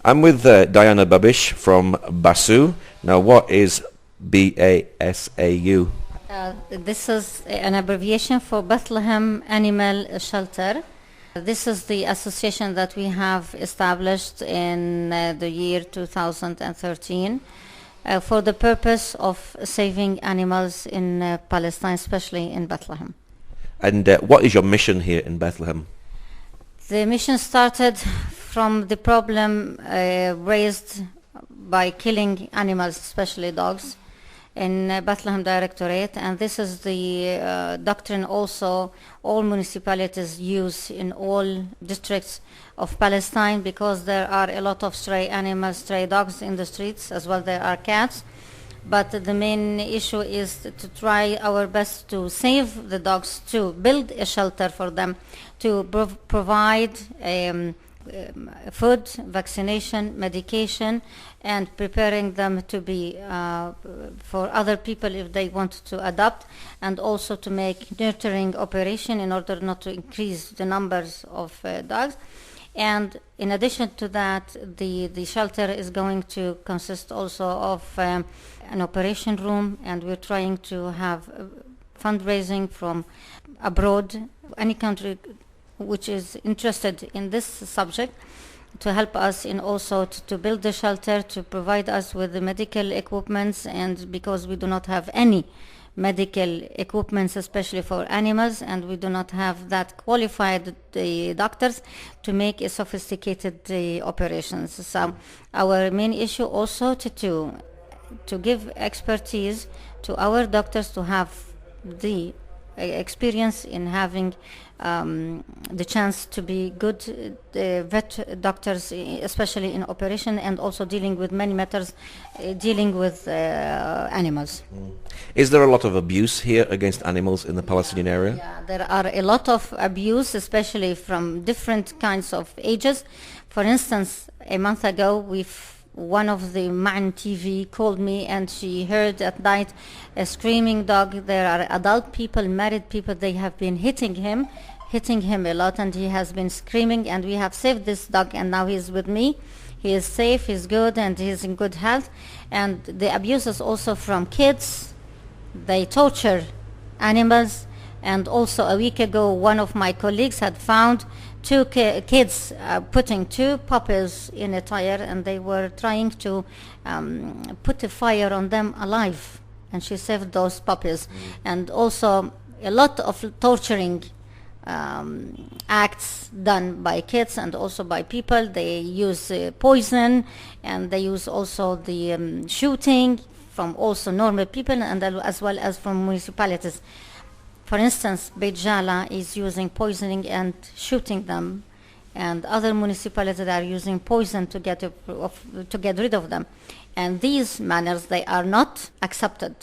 I'm with Diana Babish from BASU. Now, what is BASAU? This is an abbreviation for Bethlehem Animal Shelter. This is the association that we have established in the year 2013 for the purpose of saving animals in Palestine, especially in Bethlehem. And what is your mission here in Bethlehem? The mission started from the problem raised by killing animals, especially dogs, in Bethlehem Directorate, and this is the doctrine also all municipalities use in all districts of Palestine, because there are a lot of stray animals, stray dogs in the streets, as well there are cats. But the main issue is to try our best to save the dogs, to build a shelter for them, to provide food, vaccination, medication, and preparing them to be for other people if they want to adopt, and also to make nurturing operation in order not to increase the numbers of dogs. And in addition to that, the shelter is going to consist also of an operation room, and we're trying to have fundraising from abroad, any country which is interested in this subject, to help us in also to build the shelter, to provide us with the medical equipments, and because we do not have any medical equipments, especially for animals, and we do not have that qualified doctors to make a sophisticated operations. So our main issue also to give expertise to our doctors to have the experience in having the chance to be good vet doctors, especially in operation, and also dealing with many matters dealing with animals. Is there a lot of abuse here against animals in the Palestinian area? Yeah, there are a lot of abuse, especially from different kinds of ages. For instance, a month ago, one of the Ma'an TV called me, and she heard at night a screaming dog. There are adult people, married people, they have been hitting him a lot, and he has been screaming, and we have saved this dog, and now he's with me. He is safe, he's good, and he's in good health. And the abuse is also from kids. They torture animals. And also a week ago, one of my colleagues had found two kids putting two puppies in a tire, and they were trying to put a fire on them alive, and she saved those puppies. And also a lot of torturing acts done by kids and also by people. They use poison, and they use also the shooting from also normal people, and as well as from municipalities. For instance, Beit Jala is using poisoning and shooting them, and other municipalities are using poison to get rid of them. And these manners, they are not accepted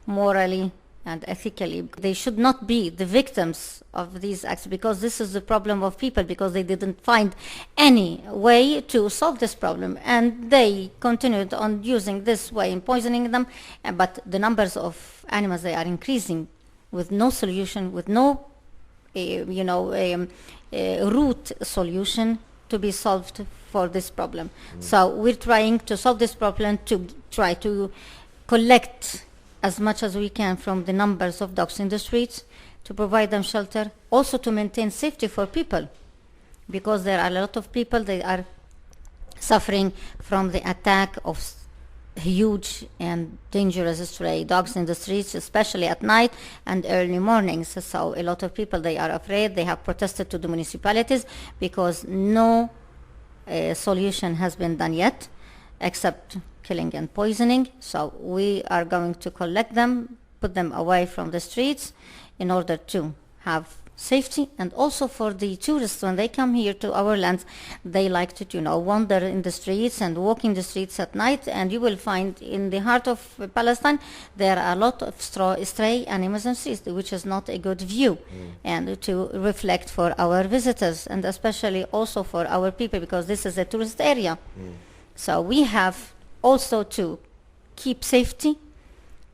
morally and ethically. They should not be the victims of these acts, because this is the problem of people, because they didn't find any way to solve this problem, and they continued on using this way in poisoning them. But the numbers of animals, they are increasing with no solution, with no root solution to be solved for this problem. So we're trying to solve this problem, to try to collect as much as we can from the numbers of dogs in the streets, to provide them shelter, also to maintain safety for people, because there are a lot of people, they are suffering from the attack of huge and dangerous stray dogs in the streets, especially at night and early mornings. So a lot of people, they are afraid. They have protested to the municipalities because no solution has been done yet, except killing and poisoning. So we are going to collect them, put them away from the streets in order to have safety, and also for the tourists, when they come here to our lands, they like to wander in the streets and walk in the streets at night, and you will find in the heart of Palestine there are a lot of stray animals in the streets, which is not a good view and to reflect for our visitors, and especially also for our people, because this is a tourist area. So we have also to keep safety,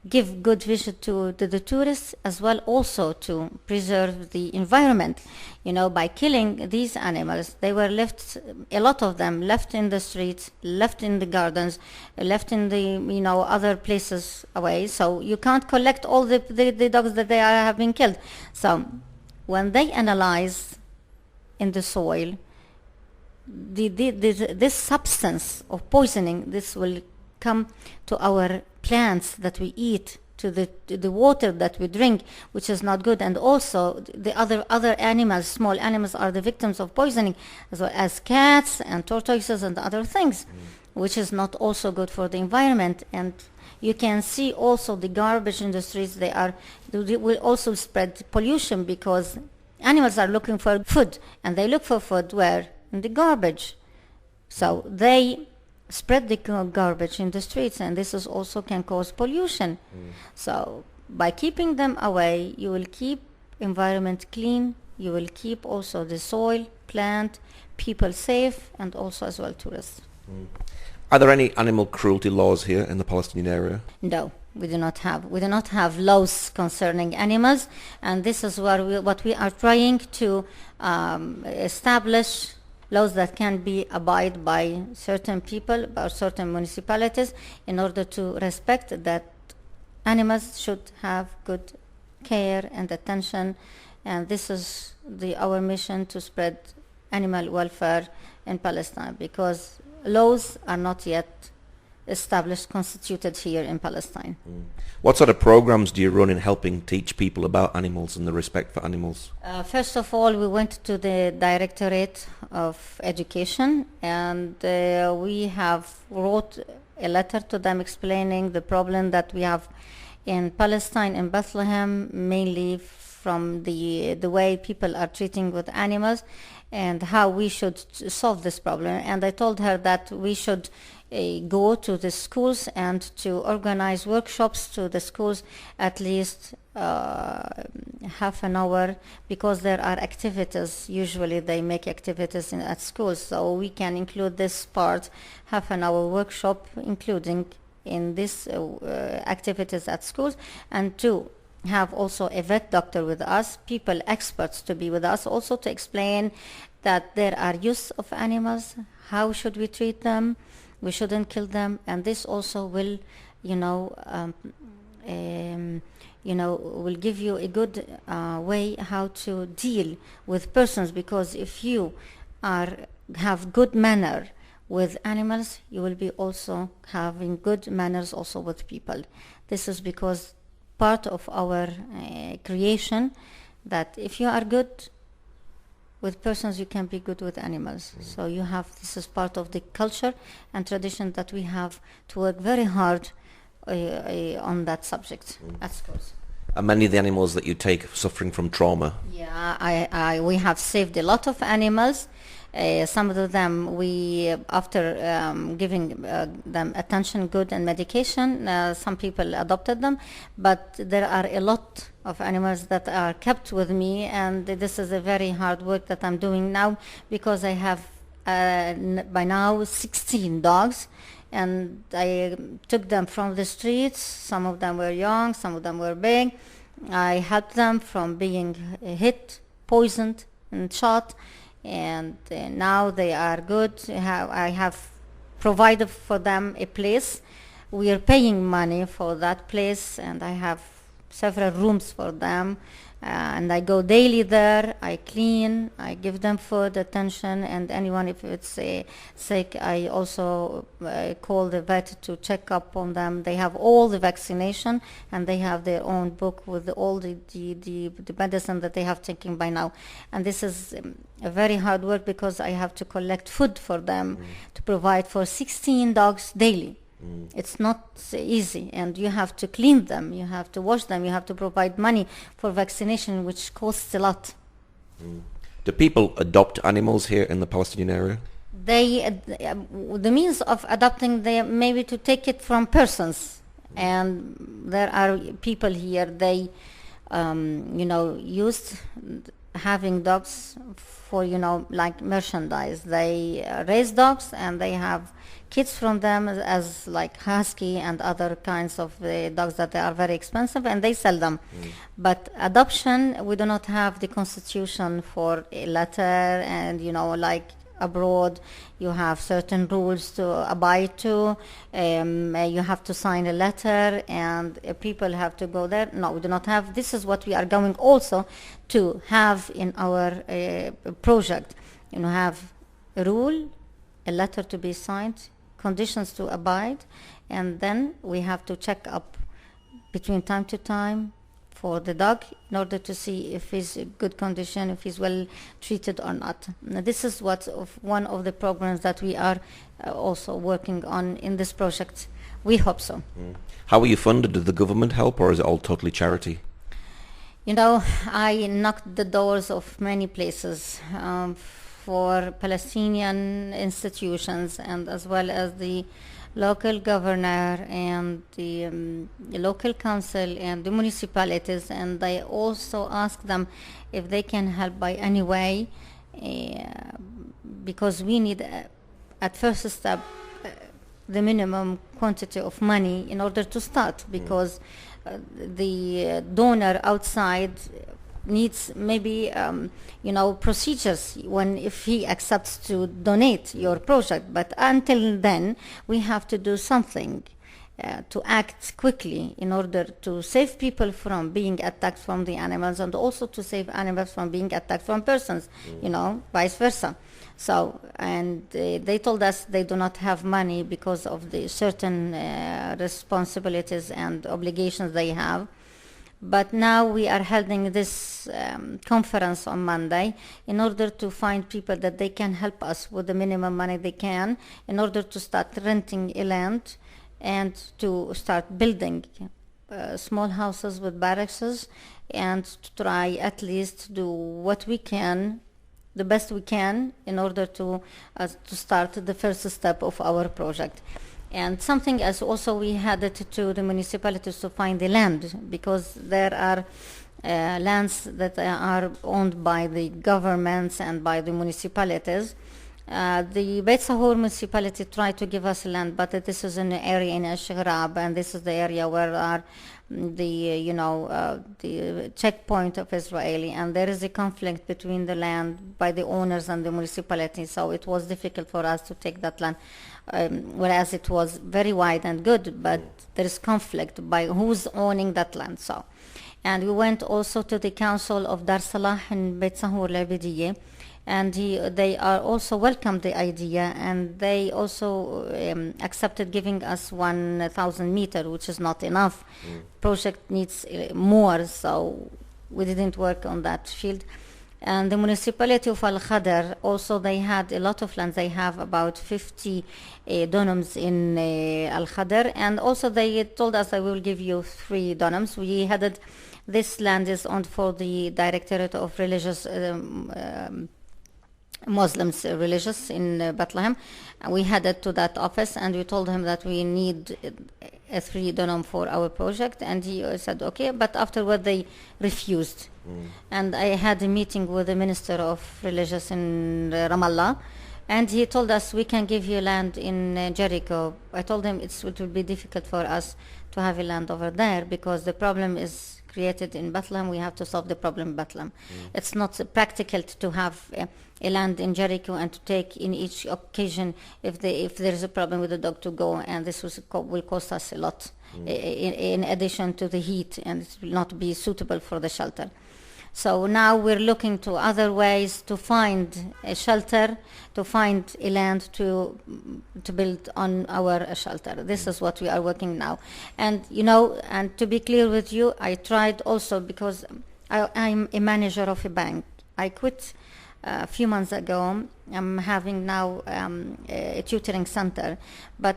give good vision to the tourists, as well also to preserve the environment. By killing these animals, they were left, a lot of them left in the streets, left in the gardens, left in the other places away. So you can't collect all the dogs that have been killed. So when they analyze in the soil, this substance of poisoning, this will come to our plants that we eat, to the water that we drink, which is not good. And also the other animals, small animals, are the victims of poisoning, as well as cats and tortoises and other things, which is not also good for the environment. And you can see also the garbage in the streets. They will also spread pollution, because animals are looking for food, and they look for food where? In the garbage. So they spread the garbage in the streets, and this is also can cause pollution. So by keeping them away, you will keep environment clean, you will keep also the soil, plant, people safe, and also as well tourists. Are there any animal cruelty laws here in the Palestinian area? No, we do not have. We do not have laws concerning animals, and this is what we are trying to establish, laws that can be abided by certain people or certain municipalities, in order to respect that animals should have good care and attention. And this is our mission, to spread animal welfare in Palestine, because laws are not yet established, constituted here in Palestine. What sort of programs do you run in helping teach people about animals and the respect for animals? First of all, we went to the Directorate of Education, and we have wrote a letter to them explaining the problem that we have in Palestine, in Bethlehem, mainly from the way people are treating with animals, and how we should solve this problem. And I told her that we should go to the schools and to organize workshops to the schools, at least half an hour, because there are activities. Usually they make activities at schools, so we can include this part, half an hour workshop, including in these activities at schools, and to have also a vet doctor with us, people, experts to be with us, also to explain that there are use of animals, how should we treat them, we shouldn't kill them. And this also will, will give you a good way how to deal with persons, because if you have good manner with animals, you will be also having good manners also with people. This is because part of our creation, that if you are good with persons, you can be good with animals. So this is part of the culture and tradition that we have to work very hard on that subject at schools. Are many of the animals that you take suffering from trauma? Yeah, we have saved a lot of animals. Some of them we, after giving them attention, good, and medication, some people adopted them, but there are a lot of animals that are kept with me, and this is a very hard work that I'm doing now, because I have by now 16 dogs, and I took them from the streets. Some of them were young, some of them were big. I helped them from being hit, poisoned, and shot, and now they are good. I have provided for them a place. We are paying money for that place, and I have several rooms for them, and I go daily there. I clean, I give them food, attention, and anyone, if it's sick, I also call the vet to check up on them. They have all the vaccination, and they have their own book with all the medicine that they have taken by now. And this is a very hard work, because I have to collect food for them to provide for 16 dogs daily. It's not easy, and you have to clean them, you have to wash them, you have to provide money for vaccination, which costs a lot. Do people adopt animals here in the Palestinian area? The means of adopting them, maybe to take it from persons, and there are people here, they used having dogs for, like merchandise. They raise dogs and they have kids from them as like husky and other kinds of dogs that they are very expensive, and they sell them. But adoption, we do not have the constitution for a letter, and like abroad you have certain rules to abide to. You have to sign a letter, and people have to go there. No, we do not have. This is what we are going also to have in our project. Have a rule, a letter to be signed, conditions to abide, and then we have to check up between time to time for the dog in order to see if he's in good condition, if he's well treated or not. Now, this is one of the programs that we are also working on in this project. We hope so. How are you funded? Did the government help, or is it all totally charity? I knocked the doors of many places for Palestinian institutions, and as well as the local governor and the local council and the municipalities, and I also asked them if they can help by any way, because we need at first step the minimum quantity of money in order to start, because the donor outside needs maybe procedures if he accepts to donate your project, but until then we have to do something to act quickly in order to save people from being attacked from the animals, and also to save animals from being attacked from persons, vice versa. So, and they told us they do not have money because of the certain responsibilities and obligations they have. But now we are holding this conference on Monday in order to find people that they can help us with the minimum money they can in order to start renting a land and to start building small houses with barracks, and to try at least do what we can, the best we can, in order to start the first step of our project. And something else also, we had it to the municipalities to find the land, because there are lands that are owned by the governments and by the municipalities. The Beit Sahur municipality tried to give us land, but this is an area in Al-Shaghrab, and this is the area where are the checkpoint of Israeli, and there is a conflict between the land by the owners and the municipality, so it was difficult for us to take that land, whereas it was very wide and good, but there is conflict by who's owning that land. So, and we went also to the council of Dar Salah in Beit Sahur Labidiyeh, and they are also welcomed the idea, and they also accepted giving us 1,000 meter, which is not enough. Project needs more, so we didn't work on that field. And the municipality of Al Khadr also, they had a lot of land. They have about 50 dunums in Al Khadr, and also they told us, I will give you 3 dunums. We had this land is owned for the Directorate of Religious Muslims religious in Bethlehem. We headed to that office and we told him that we need a 3 dunum for our project, and he said okay, but afterward they refused. And I had a meeting with the Minister of Religious in Ramallah, and he told us we can give you land in Jericho. I told him it will be difficult for us to have a land over there, because the problem is created in Bethlehem. We have to solve the problem in Bethlehem. It's not practical to have a land in Jericho and to take in each occasion if there's a problem with the dog to go, and this will cost us a lot in addition to the heat, and it will not be suitable for the shelter. So now we're looking to other ways to find a shelter, to find a land to build on our shelter. This is what we are working now. And and to be clear with you, I tried also, because I'm a manager of a bank. I quit a few months ago. I'm having now a tutoring center, but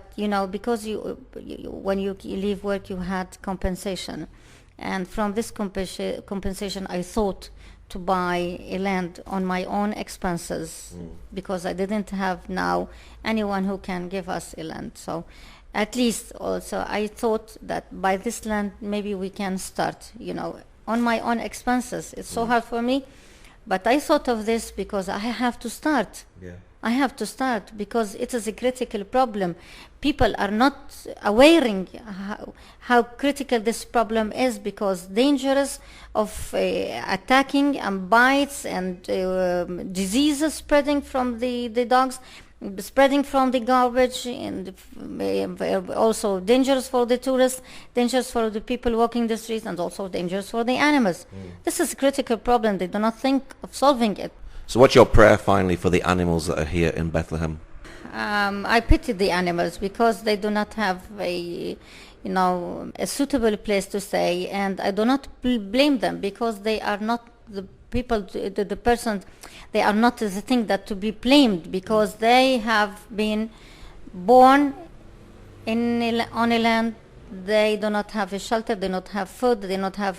because when you leave work, you had compensation. And from this compensation, I thought to buy a land on my own expenses, because I didn't have now anyone who can give us a land. So at least also I thought that by this land maybe we can start, on my own expenses. It's so hard for me But I thought of this because I have to start. Yeah. I have to start because it is a critical problem. People are not aware how critical this problem is, because dangerous of attacking and bites and diseases spreading from the dogs, spreading from the garbage, and also dangerous for the tourists, dangerous for the people walking the streets, and also dangerous for the animals. This is a critical problem. They do not think of solving it. So what's your prayer finally for the animals that are here in Bethlehem? I pity the animals because they do not have a suitable place to stay, and I do not blame them because they are not the people, the person, they are not the thing that to be blamed, because they have been born on a land. They do not have a shelter, they do not have food, they do not have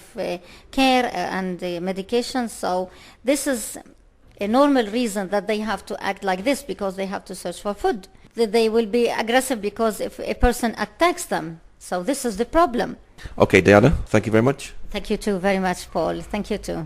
care and medication. So this is a normal reason that they have to act like this, because they have to search for food. They will be aggressive because if a person attacks them. So this is the problem. Okay, Diana, thank you very much. Thank you too very much, Paul. Thank you too.